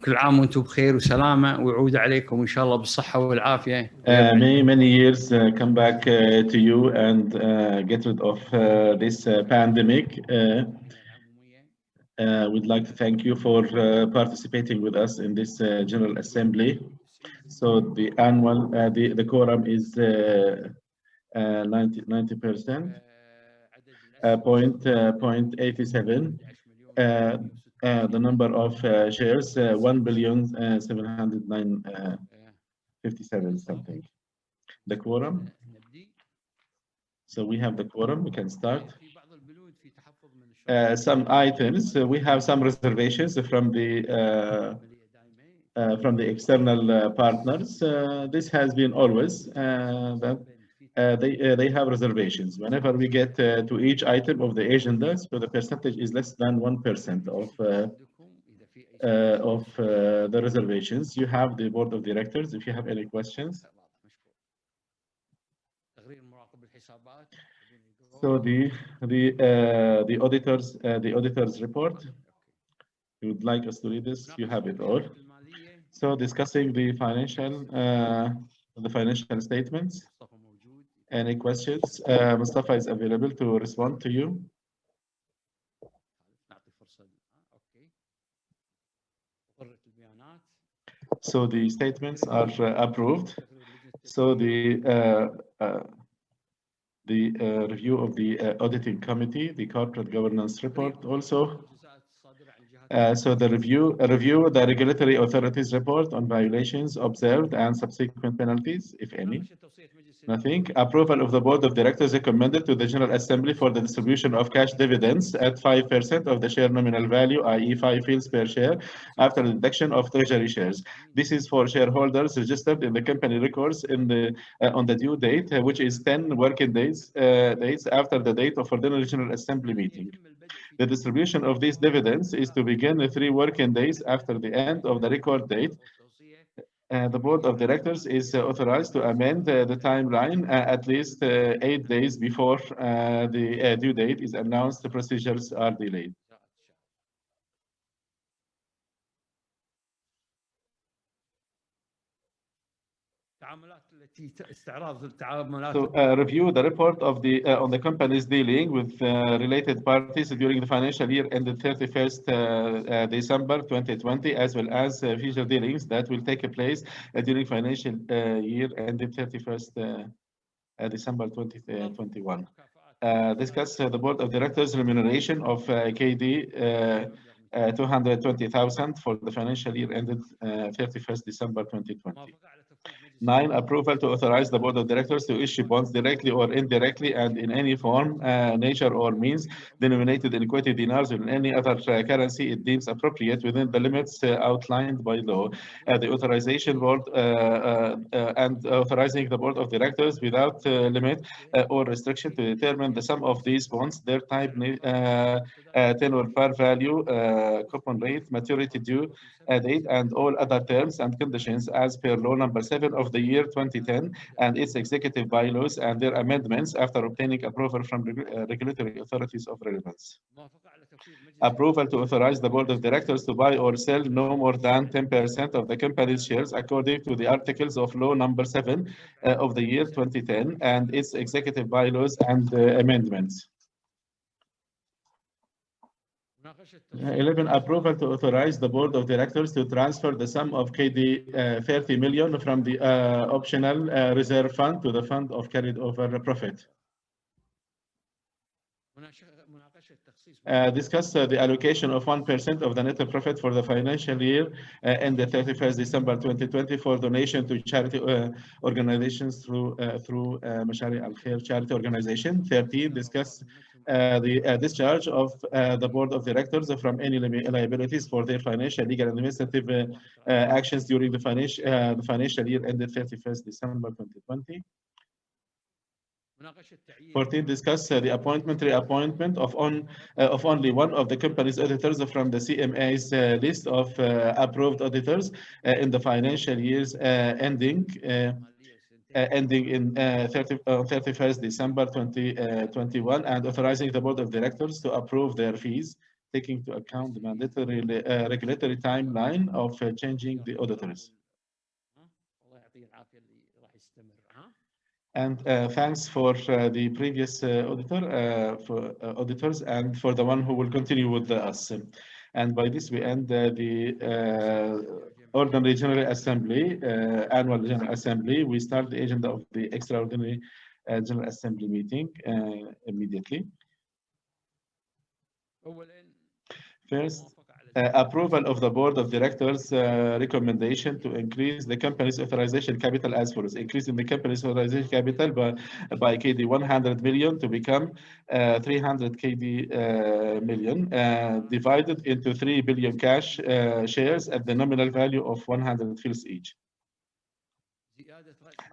كل عام وانتم بخير وسلامة ويعود عليكم إن شاء الله بالصحة والعافية. Many years come back to you and get rid of this pandemic. We'd like to thank you for participating with us in this General Assembly. So the annual, the quorum is 90%, 0.87. The number of shares 1,709,057 something. The quorum. So we have the quorum. We can start. Some items. We have some reservations from the external partners. This has been always that they have reservations. Whenever we get to each item of the agenda, so the percentage is less than 1% of the reservations. You have the board of directors. If you have any questions. So the auditors report. You would like us to read this? You have it all. So discussing the financial statements. Any questions? Mustafa is available to respond to you. So the statements are approved. So the review of the auditing committee, the corporate governance report also. So the review the regulatory authorities report on violations observed and subsequent penalties, if any. Nothing. Approval of the board of directors recommended to the General Assembly for the distribution of cash dividends at 5% of the share nominal value, i.e. 5 fields per share, after the deduction of treasury shares. This is for shareholders registered in the company records in the on the due date, which is 10 working days after the date of ordinary General Assembly meeting. The distribution of these dividends is to begin 3 working days after the end of the record date. The board of directors is authorized to amend the timeline at least 8 days before the due date is announced. The procedures are delayed. So review the report of the on the companies dealing with related parties during the financial year ended 31st December 2020, as well as future dealings that will take place during financial year ended 31st December 2021. Discuss the board of directors remuneration of KD 220,000 for the financial year ended 31st December 2020. 9. Approval to authorize the board of directors to issue bonds directly or indirectly and in any form, nature or means denominated in equity dinars or in any other currency it deems appropriate within the limits outlined by law. The authorization board and authorizing the board of directors without limit or restriction to determine the sum of these bonds, their type, tenor, par value, coupon rate, maturity due date, and all other terms and conditions as per law number 7 of the year 2010 and its executive bylaws and their amendments after obtaining approval from regulatory authorities of relevance. Approval to authorize the board of directors to buy or sell no more than 10% of the company's shares according to the articles of law number 7 of the year 2010 and its executive bylaws and amendments. 11. Approval to authorize the board of directors to transfer the sum of KD 30 million from the optional reserve fund to the fund of carried over profit. Discuss the allocation of 1% of the net profit for the financial year ended 31st December 2020 for donation to charity organizations through Mashari Al-Khair charity organization. 13. Discuss the discharge of the board of directors from any liabilities for their financial, legal, and administrative actions during the financial year ended 31st December 2020. 14. Discuss the reappointment of only one of the company's auditors from the CMA's list of approved auditors in the financial years ending in 31st December 2021 and authorizing the board of directors to approve their fees. taking into account the mandatory regulatory timeline of changing the auditors. And thanks for the previous auditors and for the one who will continue with us. And by this, we end the ordinary General Assembly, annual General Assembly. We start the agenda of the extraordinary General Assembly meeting immediately. First, approval of the Board of Directors recommendation to increase the company's authorization capital as follows: increasing the company's authorization capital by KD 100 million to become 300 KD million, divided into 3 billion cash shares at the nominal value of 100 fils each.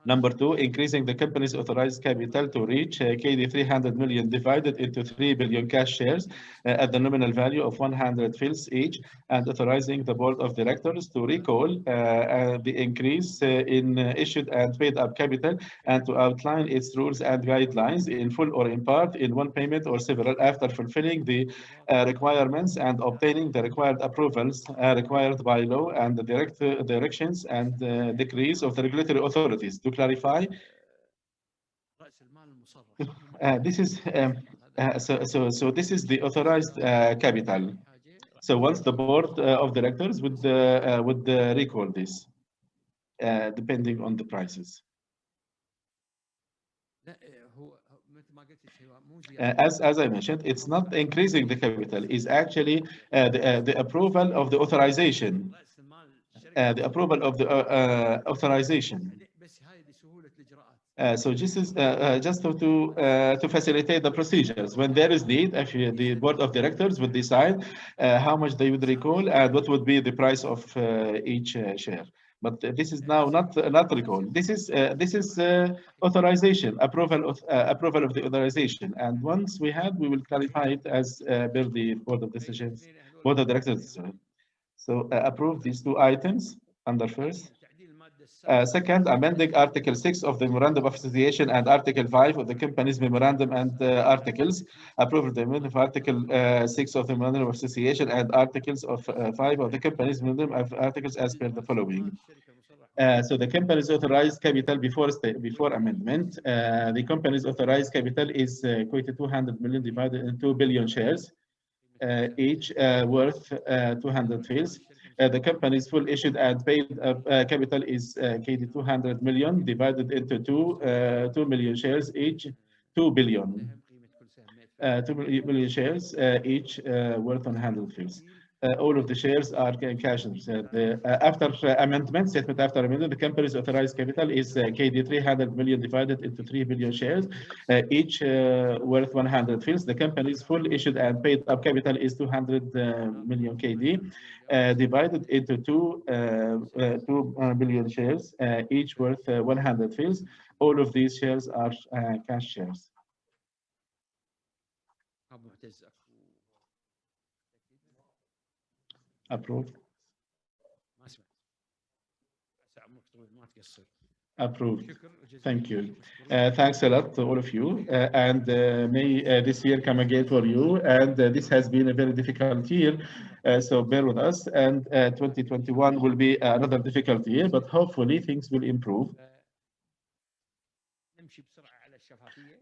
Number two, increasing the company's authorized capital to reach KD 300 million divided into 3 billion cash shares at the nominal value of 100 fils each, and authorizing the board of directors to recall the increase in issued and paid up capital and to outline its rules and guidelines in full or in part, in one payment or several, after fulfilling the requirements and obtaining the required approvals required by law and the directions and decrees of the regulatory authorities. To clarify, this is this is the authorized capital. So once the board of directors would recall this, depending on the prices. As I mentioned, it's not increasing the capital; is actually the approval of the authorization. The approval of the authorization. So this is just to facilitate the procedures. When there is need, if the board of directors would decide how much they would recall and what would be the price of each share. But this is now not recall. This is authorization, approval of the authorization. And once we will clarify it as per the board of directors. So approve these two items under first. Second, amending Article 6 of the Memorandum of Association and Article 5 of the company's memorandum and articles. Approve the amendment of Article 6 of the Memorandum of Association and Articles of 5 of the company's memorandum of articles as per the following. So the company's authorized capital before amendment. The company's authorized capital is equated 200 million divided into 2 billion shares, each worth 200 fils. The company's full issued and paid capital is KD 200 million divided into 2 million shares, each 2 billion. 2 million shares, each worth 100 fils. All of the shares are cash. After amendment, statement after amendment, the company's authorized capital is KD 300 million divided into 3 billion shares, each worth 100 fils. The company's full issued and paid up capital is 200 million KD, divided into 2 billion shares, each worth 100 fils. All of these shares are cash shares. Approved. Approved. Thank you. Thanks a lot to all of you. And may this year come again for you. And this has been a very difficult year. So bear with us. And 2021 will be another difficult year, but hopefully things will improve.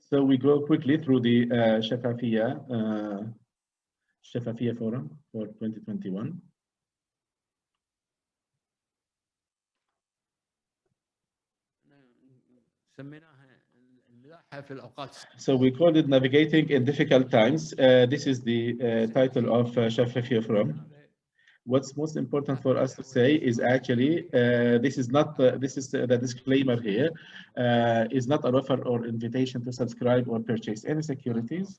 So we go quickly through the SHAFAFIYah Forum for 2021. So we called it Navigating in Difficult Times. This is the title of SHAFAFIYah Forum. What's most important for us to say is actually this is the disclaimer here, is not an offer or invitation to subscribe or purchase any securities.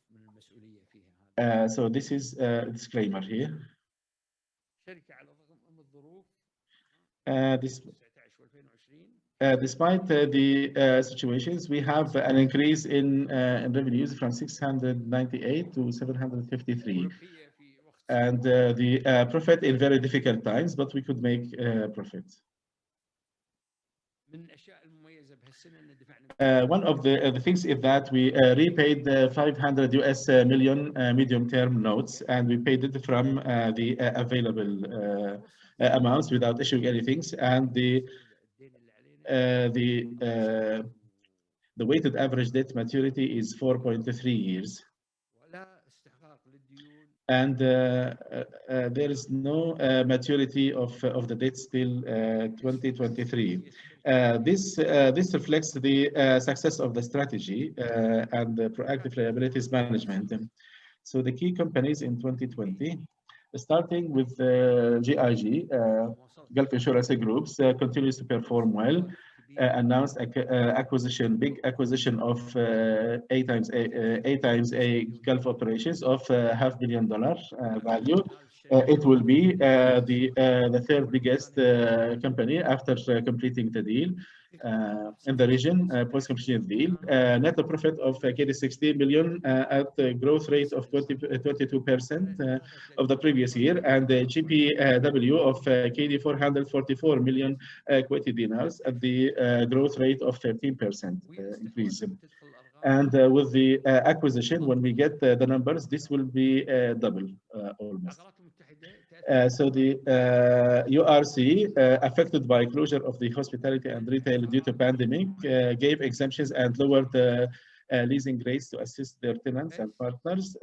So this is a disclaimer here. Despite the situations, we have an increase in revenues from 698 to 753. And the profit in very difficult times, but we could make profit. One of the things is that we repaid the 500 US million medium-term notes, and we paid it from the available amounts without issuing anything, and the weighted average debt maturity is 4.3 years. And there is no maturity of the debt till 2023. This reflects the success of the strategy and the proactive liabilities management. So the key companies in 2020, starting with GIG, Gulf Insurance Groups, continues to perform well. Announced big acquisition of 8 times A Gulf operations of $500 million value. It will be the third biggest company after completing the deal in the region, post-completion deal. Net profit of KD 60 million at a growth rate of 22% of the previous year, and the GPW of KD 444 million Kuwaiti dinars at the growth rate of 13% increase. And with the acquisition, when we get the numbers, this will be double almost. So the URC, affected by closure of the hospitality and retail due to pandemic, gave exemptions and lowered leasing rates to assist their tenants and partners.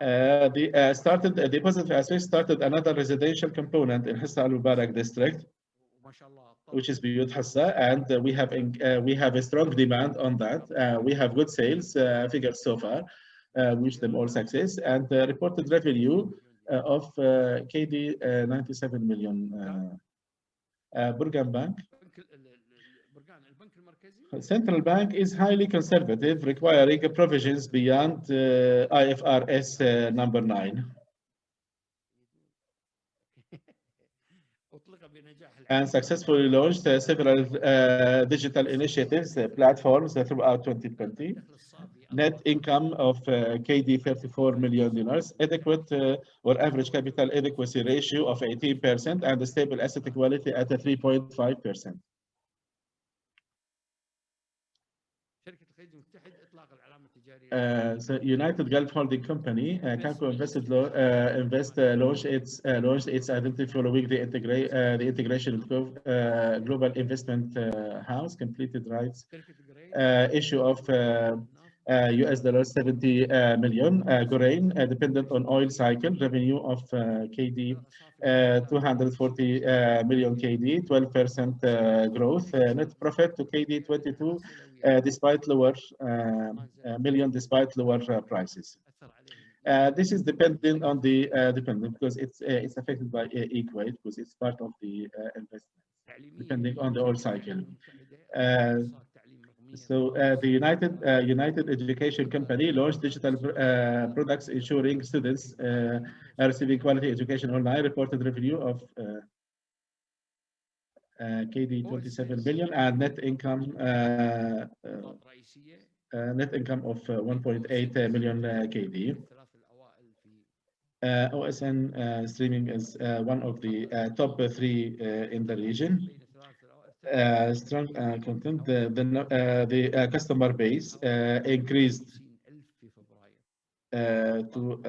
The positive aspect started another residential component in Hassa Al Mubarak district, which is Biyut Hassa, and we have a strong demand on that. We have good sales figures so far, wish them all success, and reported revenue of KD 97 million. Burgan Bank. Central Bank is highly conservative, requiring provisions beyond IFRS number 9. And successfully launched several digital initiatives, platforms throughout 2020. Net income of KD 34 million dinars, adequate or average capital adequacy ratio of 18%, and a stable asset quality at 3.5%. The United Gulf Holding Company, KIPCO launched its identity following the integration of Global Investment House, completed rights issue of US dollars 70 million. Gorain, dependent on oil cycle, revenue of KD 240 million KD, 12% growth. Net profit to KD 22 despite lower prices. This is dependent on the because it's affected by Equate because it's part of the investment, depending on the oil cycle. So the United Education Company launched digital products ensuring students are receiving quality education online. Reported revenue of KD 27 billion and net income of 1.8 million KD. OSN streaming is one of the top 3 in the region. Strong content. The customer base increased to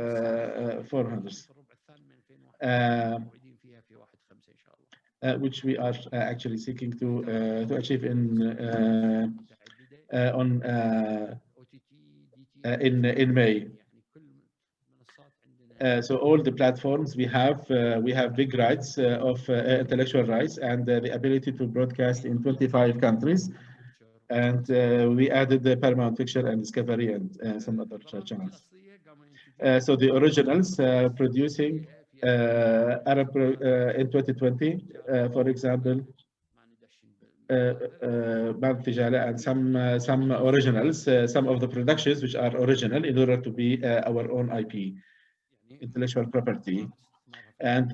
400, which we are actually seeking to achieve in May. So all the platforms we have big rights of intellectual rights and the ability to broadcast in 25 countries, and we added the Paramount Picture and Discovery and some other channels. So the originals producing Arab in 2020, for example, and some originals, some of the productions which are original in order to be our own IP, intellectual property, and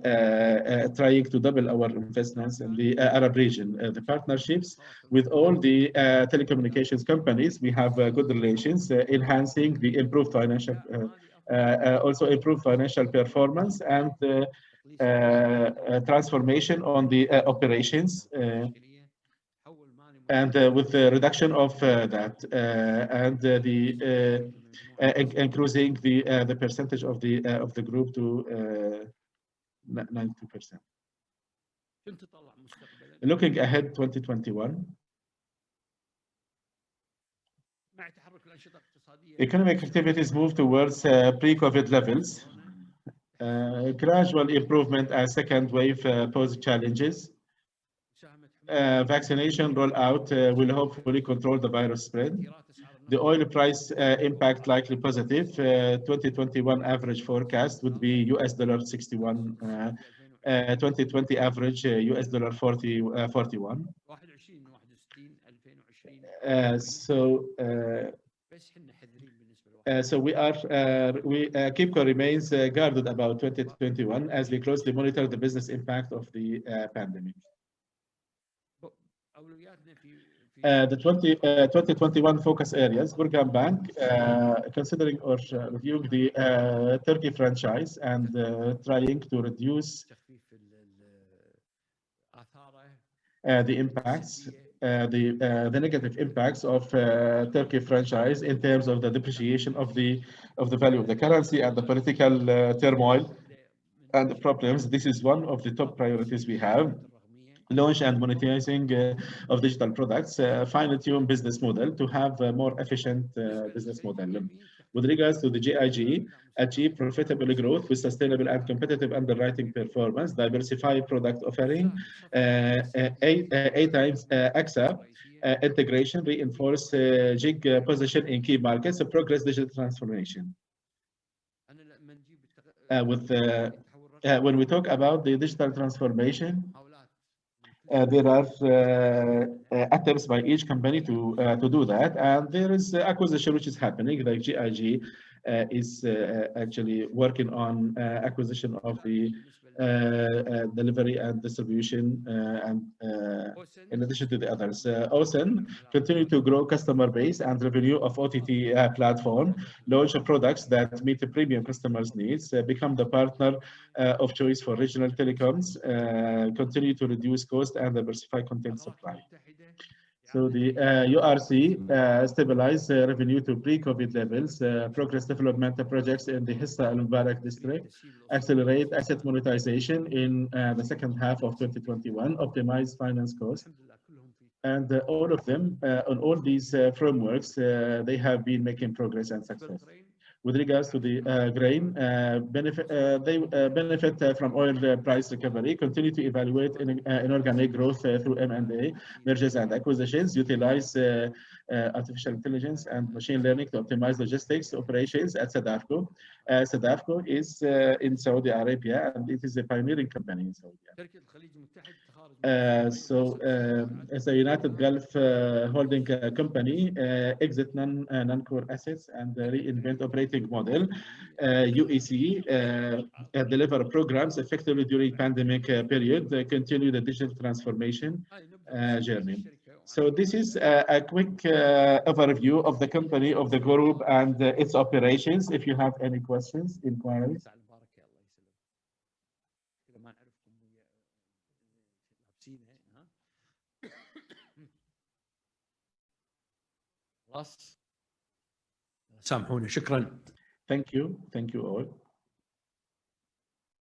trying to double our investments in the Arab region. The partnerships with all the telecommunications companies, we have good relations, enhancing the improved financial, also improved financial performance and transformation on the operations. And with the reduction of that and increasing the percentage of the group to 92%. Looking ahead 2021, economic activities move towards pre-COVID levels. Gradual improvement as second wave poses challenges. Vaccination rollout will hopefully control the virus spread. The oil price impact likely positive. 2021 average forecast would be $61. 2020 average $40, 41. So KIPCO remains guarded about 2021 as we closely monitor the business impact of the pandemic. The 2021 focus areas, Burgan Bank, considering or reviewing the Turkey franchise and trying to reduce the impacts, the negative impacts of Turkey franchise in terms of the depreciation of the value of the currency and the political turmoil and the problems. This is one of the top priorities we have. Launch and monetizing of digital products, fine-tune business model to have a more efficient business model. With regards to the GIG, achieve profitable growth with sustainable and competitive underwriting performance, diversify product offering, 8 times AXA integration, reinforce GIG position in key markets, progress digital transformation. When we talk about the digital transformation, there are attempts by each company to do that, and there is acquisition which is happening. Like GIG is actually working on acquisition of the delivery and distribution, and in addition to the others. OSEN continue to grow customer base and revenue of OTT platform, launch of products that meet the premium customers' needs, become the partner of choice for regional telecoms, continue to reduce cost and diversify content supply. So the URC stabilize revenue to pre-COVID levels, progress development projects in the Hissa Al Mubarak district, accelerate asset monetization in the second half of 2021, optimize finance costs. And all of them, on all these frameworks, they have been making progress and success. With regards to the grain, they benefit from oil price recovery, continue to evaluate inorganic growth through M&A, mergers and acquisitions, utilize artificial intelligence and machine learning to optimize logistics operations at Sadafco. Sadafco is in Saudi Arabia, and it is a pioneering company in Saudi Arabia. As a United Gulf holding company, exit non-core assets and reinvent operating model. UEC deliver programs effectively during pandemic period, continue the digital transformation journey. So this is a quick overview of the company, of the group, and its operations. If you have any questions, inquiries. سامحوني. شكرا. Thank you all.